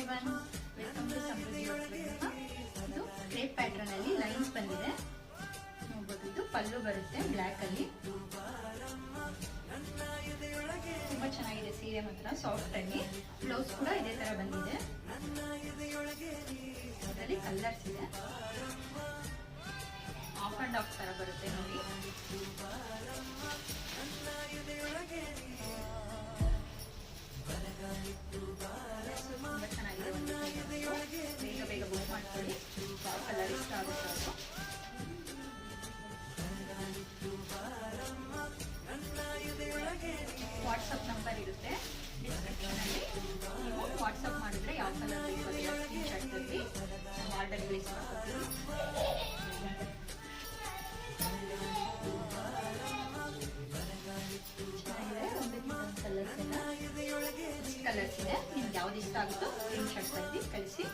Everyone, welcome to ಸಮೃದ್ಧಿ. ಇದು crepe pattern ಅಲ್ಲಿ lines ಬಂದಿದೆ ನೋಡಬಹುದು. ಇದು ಪಲ್ಲು ಬರುತ್ತೆ ಬ್ಲ್ಯಾಕ್ ಅಲ್ಲಿ. ತುಂಬಾ ಚೆನ್ನಾಗಿದೆ ಸೀರೆ ಮಾತ್ರ ಸಾಫ್ಟ್ ಆಗಿ. ಬ್ಲೌಸ್ ಕೂಡ ಇದೇ ತರ ಬಂದಿದೆ. ಇದರಲ್ಲಿ ಕಲರ್ಸ್ ಇದೆ. ಆಫ್ ಅಂಡ್ ಆಫ್ ತರ ಬರುತ್ತೆ ನೋಡಿ. ತುಂಬಾ ಚೆನ್ನಾಗಿದೆ. ಬೇಗ ಬೇಗ ಬುಕ್ ಮಾಡ್ಕೊಳ್ಳಿ. ಯಾವ ಕಲರ್ ಇಷ್ಟ ಆಗುತ್ತೆ ಅದು. ವಾಟ್ಸಪ್ ನಂಬರ್ ಇರುತ್ತೆ ಡಿಸ್ಕ್ರಿಪ್ಷನ್ ಅಲ್ಲಿ. ನೀವು ವಾಟ್ಸಪ್ ಮಾಡಿದ್ರೆ ಯಾವ ಕಲರ್ ಬೇಕು ಅದೆಲ್ಲ ಸ್ಕ್ರೀನ್ ಶಾಟ್ ತೆಗೆದು ನಾವು ಆರ್ಡರ್ ಪ್ಲೇಸ್ ಮಾಡ್ಕೊತೀವಿ. ಕಲರ್ಸ್ ಇದೆ. ನಿಮ್ಗೆ ಯಾವ್ದು ಇಷ್ಟ ಆಗುತ್ತೋ ಸ್ಕ್ರೀನ್ ಶಾಟ್ ತೆಗೆದು ಕಳಿಸಿ.